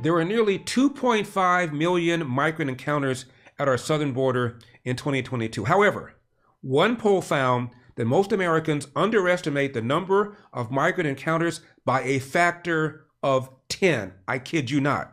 There were nearly 2.5 million migrant encounters at our southern border in 2022. However, one poll found that most Americans underestimate the number of migrant encounters by a factor of 10. I kid you not.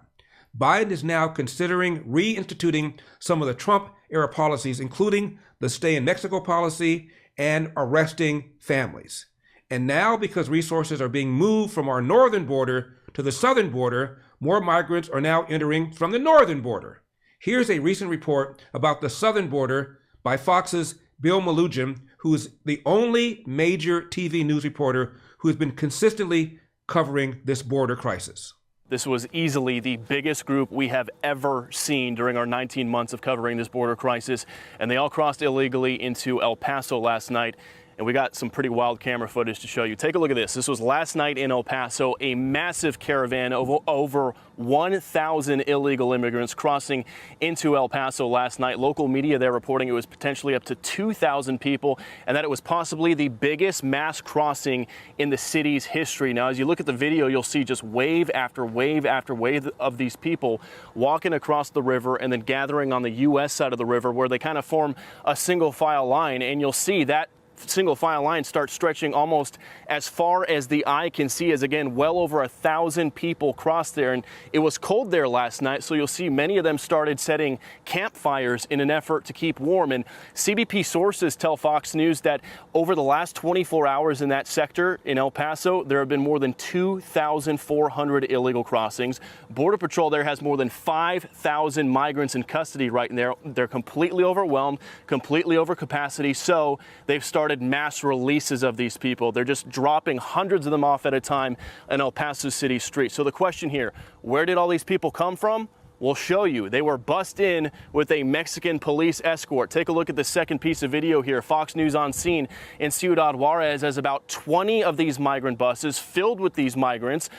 Biden is now considering reinstituting some of the Trump-era policies, including the stay in Mexico policy and arresting families. And now, because resources are being moved from our northern border to the southern border, more migrants are now entering from the northern border. Here's a recent report about the southern border by Fox's Bill Malugin, who is the only major TV news reporter who has been consistently covering this border crisis. This was easily the biggest group we have ever seen during our 19 months of covering this border crisis, and they all crossed illegally into El Paso last night. And we got some pretty wild camera footage to show you. Take a look at this. This was last night in El Paso, a massive caravan of over 1,000 illegal immigrants crossing into El Paso last night. Local media there reporting it was potentially up to 2,000 people and that it was possibly the biggest mass crossing in the city's history. Now, as you look at the video, you'll see just wave after wave after wave of these people walking across the river and then gathering on the U.S. side of the river where they kind of form a single file line. And you'll see that single file line starts stretching almost as far as the eye can see, as again well over 1,000 people crossed there. And it was cold there last night, so you'll see many of them started setting campfires in an effort to keep warm. And CBP sources tell Fox News that over the last 24 hours in that sector in El Paso, there have been more than 2,400 illegal crossings. Border Patrol there has more than 5,000 migrants in custody right now. They're completely overwhelmed, completely over capacity, so they've started mass releases of these people. They're just dropping hundreds of them off at a time in El Paso City streets. So the question here, where did all these people come from? We'll show you. They were bussed in with a Mexican police escort. Take a look at the second piece of video here. Fox News on scene in Ciudad Juarez as about 20 of these migrant buses filled with these migrants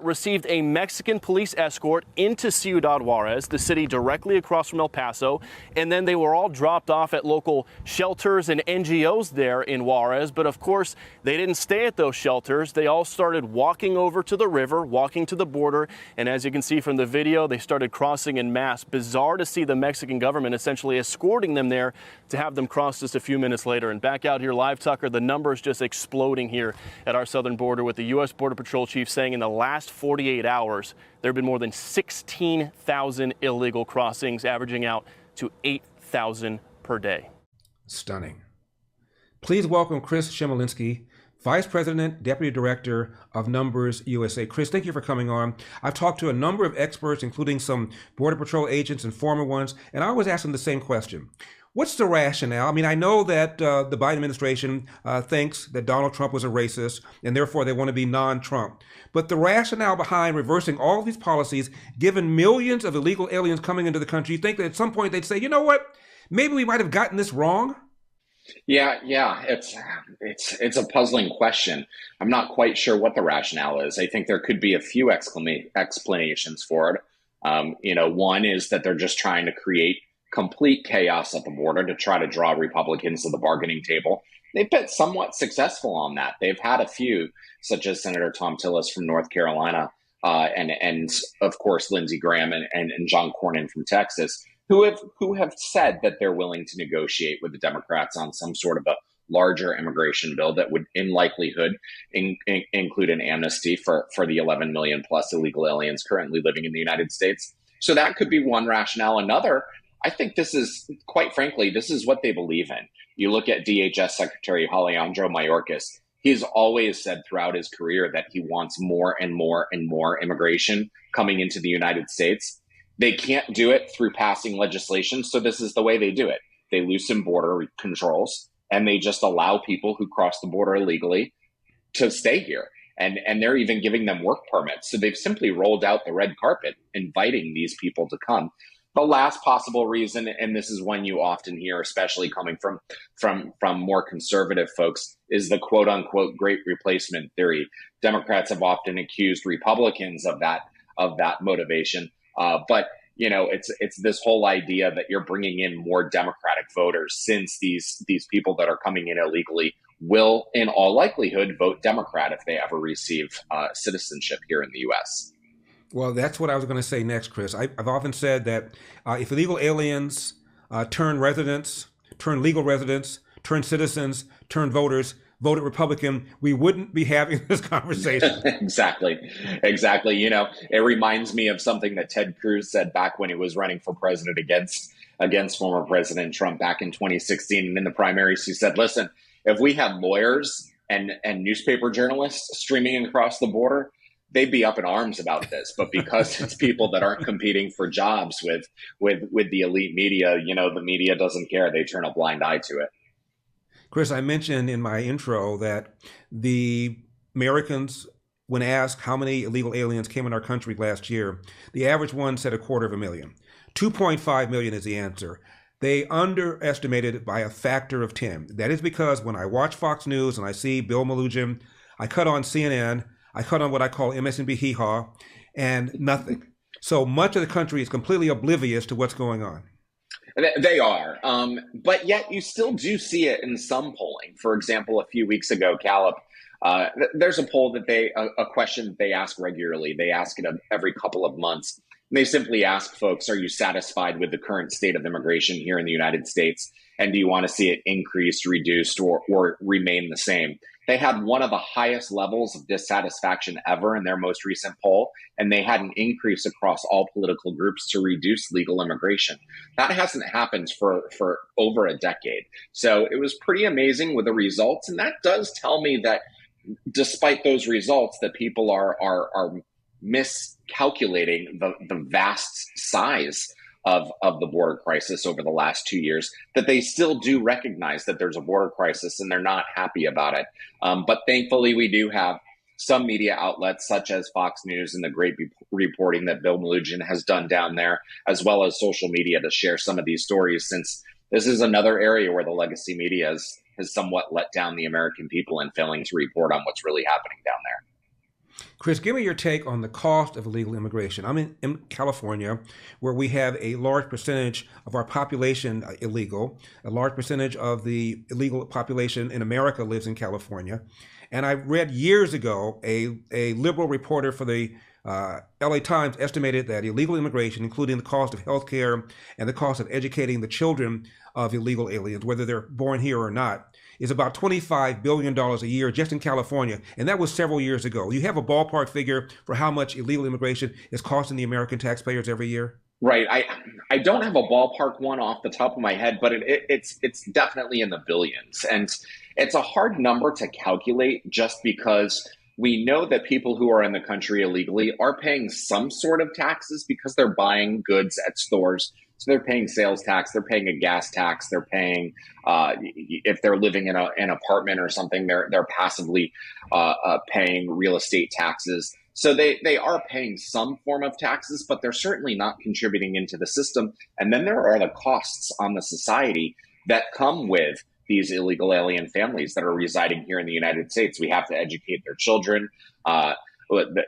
received a Mexican police escort into Ciudad Juarez, the city directly across from El Paso. And then they were all dropped off at local shelters and NGOs there in Juarez. But of course, they didn't stay at those shelters. They all started walking over to the river, walking to the border. And as you can see from the video, they started crossing in mass. Bizarre to see the Mexican government essentially escorting them there to have them cross just a few minutes later. And back out here live, Tucker, the numbers just exploding here at our southern border, with the U.S. Border Patrol chief saying in the last 48 hours, there have been more than 16,000 illegal crossings, averaging out to 8,000 per day. Stunning. Please welcome Chris Shemolinsky, Vice President, Deputy Director of Numbers USA. Chris, thank you for coming on. I've talked to a number of experts, including some Border Patrol agents and former ones, and I always ask them the same question. What's the rationale? I mean, I know that the Biden administration thinks that Donald Trump was a racist, and therefore they want to be non-Trump. But the rationale behind reversing all of these policies, given millions of illegal aliens coming into the country, you think that at some point they'd say, you know what, maybe we might have gotten this wrong? Yeah, it's a puzzling question. I'm not quite sure what the rationale is. I think there could be a few explanations for it. One is that they're just trying to create complete chaos at the border to try to draw Republicans to the bargaining table. They've been somewhat successful on that. They've had a few, such as Senator Tom Tillis from North Carolina, and of course Lindsey Graham and John Cornyn from Texas, who have said that they're willing to negotiate with the Democrats on some sort of a larger immigration bill that would, in likelihood, include an amnesty for the 11 million plus illegal aliens currently living in the United States. So that could be one rationale. Another, I think this is, quite frankly, this is what they believe in. You look at DHS Secretary Alejandro Mayorkas. He's always said throughout his career that he wants more and more and more immigration coming into the United States. They can't do it through passing legislation, so this is the way they do it. They loosen border controls, and they just allow people who cross the border illegally to stay here. And they're even giving them work permits. So they've simply rolled out the red carpet, inviting these people to come. The last possible reason, and this is one you often hear, especially coming from more conservative folks, is the quote unquote great replacement theory. Democrats have often accused Republicans of that motivation. But it's this whole idea that you're bringing in more Democratic voters, since these people that are coming in illegally will, in all likelihood, vote Democrat if they ever receive citizenship here in the U.S. Well, that's what I was going to say next, Chris. I've often said that if illegal aliens turn residents, turn legal residents, turn citizens, turn voters, voted Republican, we wouldn't be having this conversation. Exactly. It reminds me of something that Ted Cruz said back when he was running for president against former President Trump back in 2016. And in the primaries, he said, listen, if we had lawyers and newspaper journalists streaming across the border, they'd be up in arms about this. But because it's people that aren't competing for jobs with the elite media, the media doesn't care. They turn a blind eye to it. Chris, I mentioned in my intro that the Americans, when asked how many illegal aliens came in our country last year, the average one said 250,000. 2.5 million is the answer. They underestimated it by a factor of 10. That is because when I watch Fox News and I see Bill Melugin, I cut on CNN, I cut on what I call MSNBC hee-haw, and nothing. So much of the country is completely oblivious to what's going on. They are. But yet you still do see it in some polling. For example, a few weeks ago, Gallup, there's a poll that a question that they ask regularly. They ask it every couple of months. And they simply ask folks, are you satisfied with the current state of immigration here in the United States? And do you want to see it increased, reduced, or remain the same? They had one of the highest levels of dissatisfaction ever in their most recent poll, and they had an increase across all political groups to reduce legal immigration. That hasn't happened for over a decade. So it was pretty amazing with the results, and that does tell me that despite those results, that people are miscalculating the vast size of the border crisis over the last 2 years, that they still do recognize that there's a border crisis and they're not happy about it. But thankfully, we do have some media outlets such as Fox News and the great reporting that Bill Melugin has done down there, as well as social media to share some of these stories, since this is another area where the legacy media has somewhat let down the American people in failing to report on what's really happening down there. Chris, give me your take on the cost of illegal immigration. I'm in California, where we have a large percentage of our population illegal. A large percentage of the illegal population in America lives in California. And I read years ago, a liberal reporter for the LA Times estimated that illegal immigration, including the cost of health care and the cost of educating the children of illegal aliens, whether they're born here or not, is about $25 billion a year just in California. And that was several years ago. You have a ballpark figure for how much illegal immigration is costing the American taxpayers every year? Right. I don't have a ballpark one off the top of my head, but it's definitely in the billions. And it's a hard number to calculate just because we know that people who are in the country illegally are paying some sort of taxes because they're buying goods at stores. So they're paying sales tax, they're paying a gas tax, they're paying, if they're living in an apartment or something, they're passively paying real estate taxes. So they are paying some form of taxes, but they're certainly not contributing into the system. And then there are the costs on the society that come with these illegal alien families that are residing here in the United States. We have to educate their children.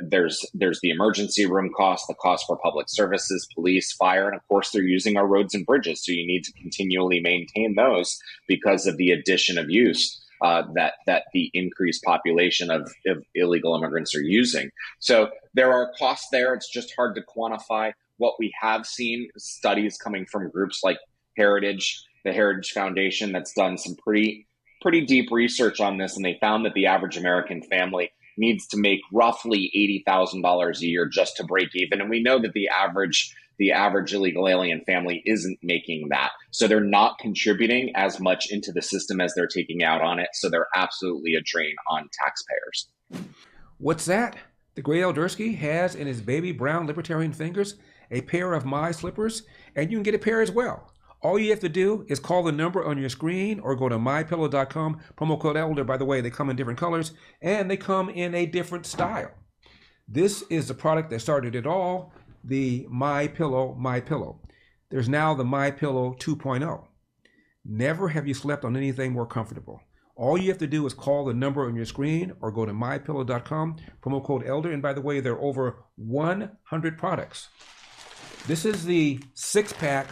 There's the emergency room cost, the cost for public services, police, fire, and of course they're using our roads and bridges. So you need to continually maintain those because of the addition of use that the increased population of illegal immigrants are using. So there are costs there. It's just hard to quantify. What we have seen, studies coming from groups like the Heritage Foundation, that's done some pretty deep research on this, and they found that the average American family needs to make roughly $80,000 a year just to break even. And we know that the average illegal alien family isn't making that. So they're not contributing as much into the system as they're taking out on it. So they're absolutely a drain on taxpayers. What's that? The great Eldersky has in his baby brown libertarian fingers a pair of my slippers, and you can get a pair as well. All you have to do is call the number on your screen or go to MyPillow.com, promo code ELDER. By the way, they come in different colors and they come in a different style. This is the product that started it all, the MyPillow. There's now the MyPillow 2.0. Never have you slept on anything more comfortable. All you have to do is call the number on your screen or go to MyPillow.com, promo code ELDER. And by the way, there are over 100 products. This is the 6-pack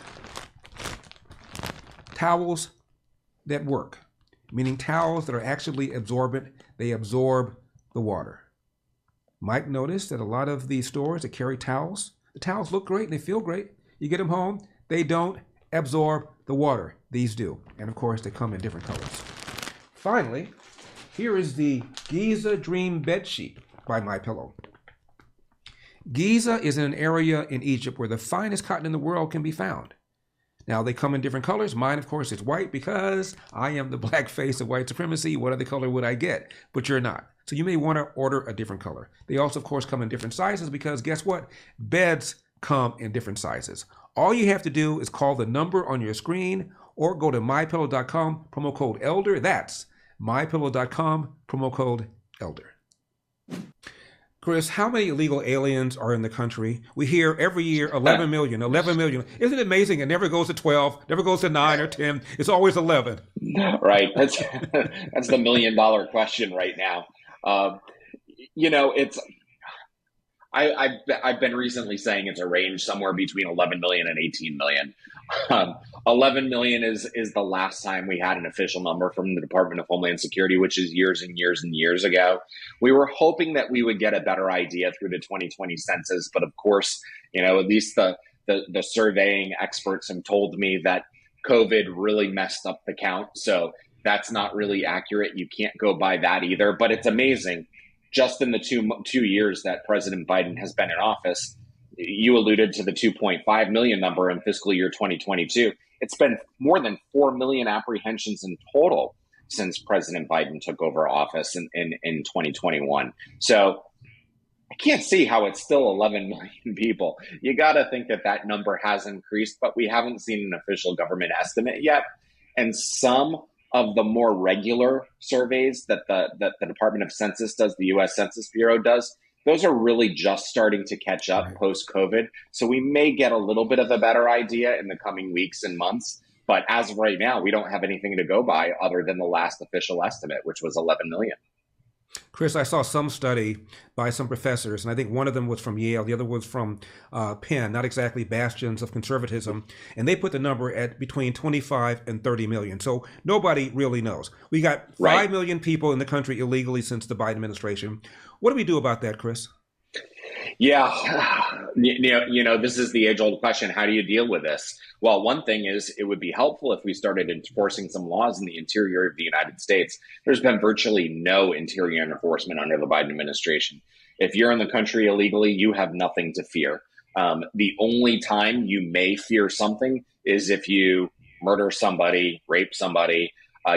towels that work, meaning towels that are actually absorbent. They absorb the water. Mike noticed that a lot of these stores that carry towels, the towels look great and they feel great. You get them home, they don't absorb the water. These do. And of course, they come in different colors. Finally, here is the Giza Dream Bed Sheet by MyPillow. Giza is an area in Egypt where the finest cotton in the world can be found. Now, they come in different colors. Mine, of course, is white because I am the black face of white supremacy. What other color would I get? But you're not. So you may want to order a different color. They also, of course, come in different sizes because guess what? Beds come in different sizes. All you have to do is call the number on your screen or go to mypillow.com, promo code ELDER. That's mypillow.com, promo code ELDER. Chris, how many illegal aliens are in the country? We hear every year 11 million, 11 million. Isn't it amazing? It never goes to 12, never goes to 9 or 10. It's always 11. Right. That's the $1 million question right now. It's I've been recently saying it's a range somewhere between 11 million and 18 million. 11 million is the last time we had an official number from the Department of Homeland Security, which is years and years and years ago. We were hoping that we would get a better idea through the 2020 census, but of course, at least the surveying experts have told me that COVID really messed up the count. So that's not really accurate. You can't go by that either, but it's amazing. Just in the two years that President Biden has been in office, you alluded to the 2.5 million number in fiscal year 2022. It's been more than 4 million apprehensions in total since President Biden took over office in 2021. So I can't see how it's still 11 million people. You got to think that number has increased, but we haven't seen an official government estimate yet. And some of the more regular surveys that the Department of Census does, the U.S. Census Bureau does, those are really just starting to catch up post-COVID. So we may get a little bit of a better idea in the coming weeks and months. But as of right now, we don't have anything to go by other than the last official estimate, which was 11 million. Chris, I saw some study by some professors, and I think one of them was from Yale, the other was from Penn, not exactly bastions of conservatism, and they put the number at between 25 and 30 million. So nobody really knows. We got 5 million people in the country illegally since the Biden administration. What do we do about that, Chris? Yeah, this is the age-old question. How do you deal with this? Well, one thing is it would be helpful if we started enforcing some laws in the interior of the United States. There's been virtually no interior enforcement under the Biden administration. If you're in the country illegally, you have nothing to fear. The only time you may fear something is if you murder somebody, rape somebody,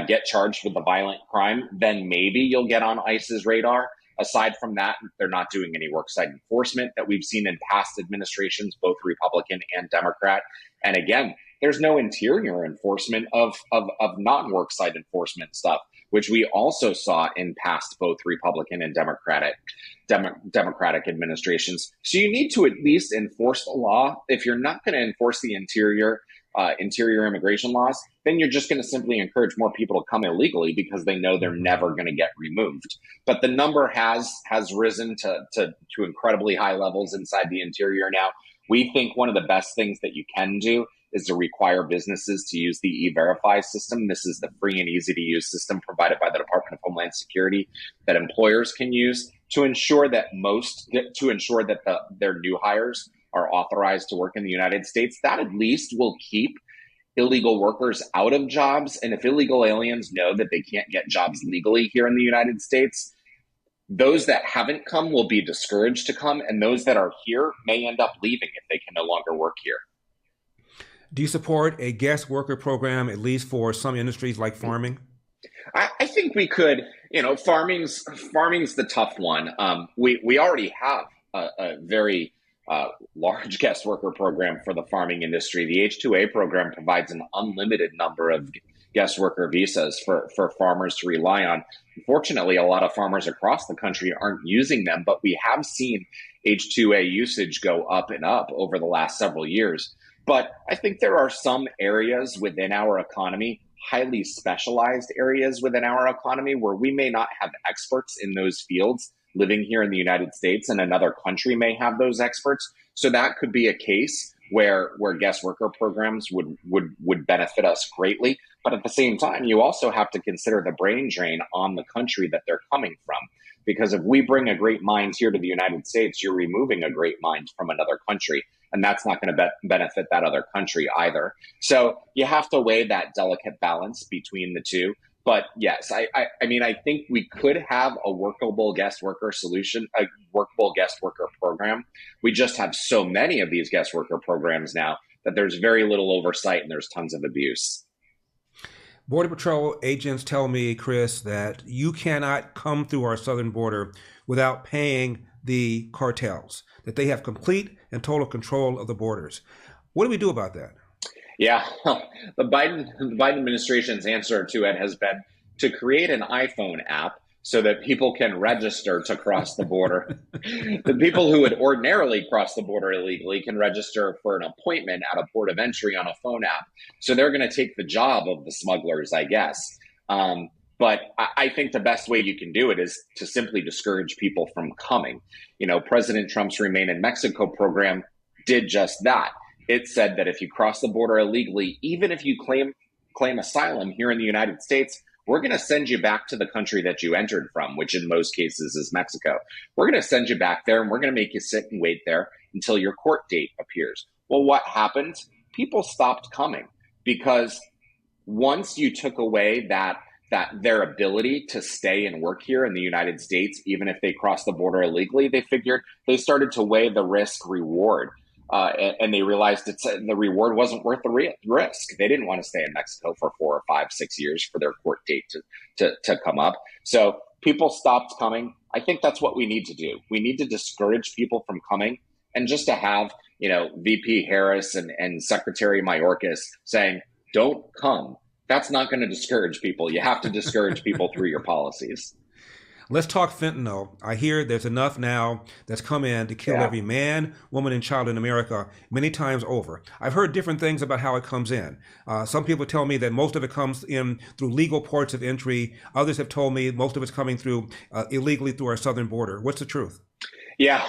get charged with a violent crime, then maybe you'll get on ICE's radar. Aside from that, they're not doing any worksite enforcement that we've seen in past administrations, both Republican and Democrat. And again, there's no interior enforcement of non-worksite enforcement stuff, which we also saw in past both Republican and Democratic administrations. So you need to at least enforce the law. If you're not going to enforce the interior immigration laws, then you're just going to simply encourage more people to come illegally because they know they're never going to get removed. But the number has risen to incredibly high levels inside the interior now. We think one of the best things that you can do is to require businesses to use the E-Verify system. This is the free and easy to use system provided by the Department of Homeland Security that employers can use to ensure that their new hires are authorized to work in the United States. That at least will keep illegal workers out of jobs. And if illegal aliens know that they can't get jobs legally here in the United States, those that haven't come will be discouraged to come, and those that are here may end up leaving if they can no longer work here. Do you support a guest worker program, at least for some industries like farming? I think we could. Farming's the tough one. We already have a very large guest worker program for the farming industry. The H-2A program provides an unlimited number of guest worker visas for farmers to rely on. Unfortunately, a lot of farmers across the country aren't using them, but we have seen H-2A usage go up and up over the last several years. But I think there are some areas within our economy, highly specialized areas within our economy, where we may not have experts in those fields living here in the United States, and another country may have those experts. So that could be a case where guest worker programs would benefit us greatly. But at the same time, you also have to consider the brain drain on the country that they're coming from. Because if we bring a great mind here to the United States, you're removing a great mind from another country. And that's not going to benefit that other country either. So you have to weigh that delicate balance between the two. But yes, I mean, I think we could have a workable guest worker solution, a workable guest worker program. We just have so many of these guest worker programs now that there's very little oversight and there's tons of abuse. Border Patrol agents tell me, Chris, that you cannot come through our southern border without paying the cartels, that they have complete and total control of the borders. What do we do about that? Yeah, the Biden administration's answer to it has been to create an iPhone app so that people can register to cross the border. The people who would ordinarily cross the border illegally can register for an appointment at a port of entry on a phone app. So they're going to take the job of the smugglers, I guess. But I think the best way you can do it is to simply discourage people from coming. You know, President Trump's Remain in Mexico program did just that. It said that if you cross the border illegally, even if you claim asylum here in the United States, we're going to send you back to the country that you entered from, which in most cases is Mexico. We're going to send you back there and we're going to make you sit and wait there until your court date appears. Well, what happened? People stopped coming because once you took away that their ability to stay and work here in the United States, even if they crossed the border illegally, they started to weigh the risk reward. And they realized the reward wasn't worth the risk. They didn't want to stay in Mexico for 4 or 5, 6 years for their court date to come up. So people stopped coming. I think that's what we need to do. We need to discourage people from coming, and just to have, you know, VP Harris and Secretary Mayorkas saying, don't come. That's not going to discourage people. You have to discourage people through your policies. Let's talk fentanyl. I hear there's enough now that's come in to kill every man, woman, and child in America many times over. I've heard different things about how it comes in. Some people tell me that most of it comes in through legal ports of entry. Others have told me most of it's coming through illegally through our southern border. What's the truth? Yeah,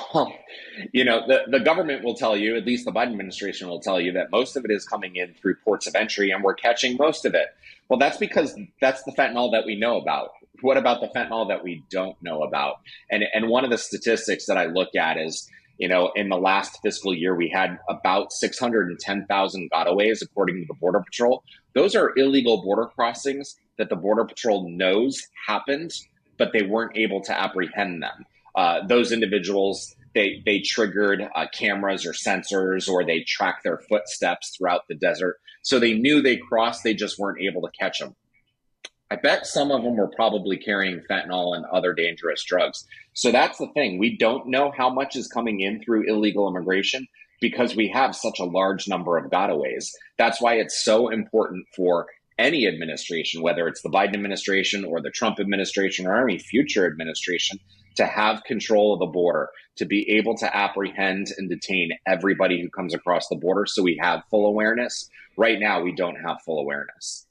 you know, the government will tell you, at least the Biden administration will tell you, that most of it is coming in through ports of entry and we're catching most of it. Well, that's because that's the fentanyl that we know about. What about the fentanyl that we don't know about? And one of the statistics that I look at is, you know, in the last fiscal year, we had about 610,000 gotaways, according to the Border Patrol. Those are illegal border crossings that the Border Patrol knows happened, but they weren't able to apprehend them. Those individuals, they triggered cameras or sensors, or they tracked their footsteps throughout the desert. So they knew they crossed, they just weren't able to catch them. I bet some of them were probably carrying fentanyl and other dangerous drugs. So that's the thing. We don't know how much is coming in through illegal immigration because we have such a large number of gotaways. That's why it's so important for any administration, whether it's the Biden administration or the Trump administration or any future administration, to have control of the border, to be able to apprehend and detain everybody who comes across the border so we have full awareness. Right now, we don't have full awareness.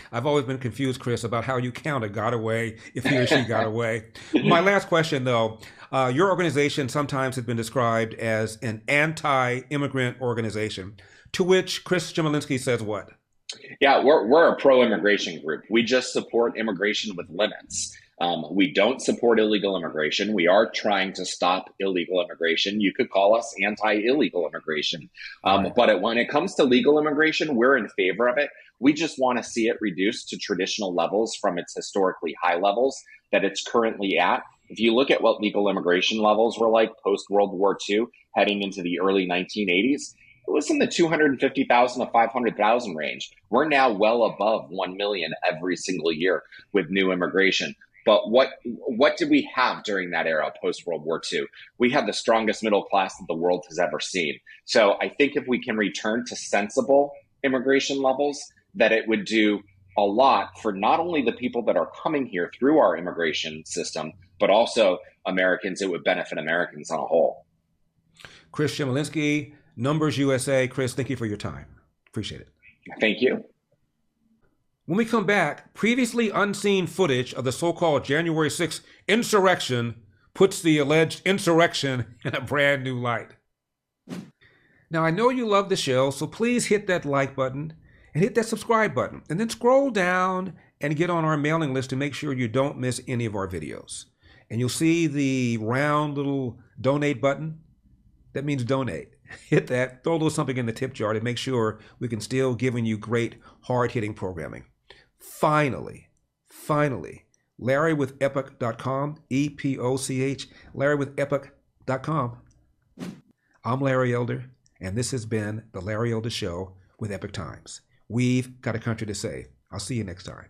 I've always been confused, Chris, about how you count a got away if he or she got away. My last question, though, your organization sometimes has been described as an anti-immigrant organization, to which Chris Chemerinsky says what? Yeah, we're a pro-immigration group. We just support immigration with limits. We don't support illegal immigration. We are trying to stop illegal immigration. You could call us anti-illegal immigration. But when it comes to legal immigration, we're in favor of it. We just want to see it reduced to traditional levels from its historically high levels that it's currently at. If you look at what legal immigration levels were like post-World War II, heading into the early 1980s, it was in the 250,000 to 500,000 range. We're now well above 1 million every single year with new immigration. But what did we have during that era, post-World War II? We had the strongest middle class that the world has ever seen. So I think if we can return to sensible immigration levels, that it would do a lot for not only the people that are coming here through our immigration system, but also Americans. It would benefit Americans on a whole. Chris Chemerinsky, Numbers USA. Chris, thank you for your time. Appreciate it. Thank you. When we come back, previously unseen footage of the so-called January 6th insurrection puts the alleged insurrection in a brand new light. Now, I know you love the show, so please hit that like button and hit that subscribe button, and then scroll down and get on our mailing list to make sure you don't miss any of our videos. and you'll see the round little donate button. That means donate. Hit that, throw a little something in the tip jar to make sure we can still giving you great hard-hitting programming. Finally, LarryWithEpoch.com, EPOCH, LarryWithEpoch.com. I'm Larry Elder, and this has been The Larry Elder Show with Epoch Times. We've got a country to save. I'll see you next time.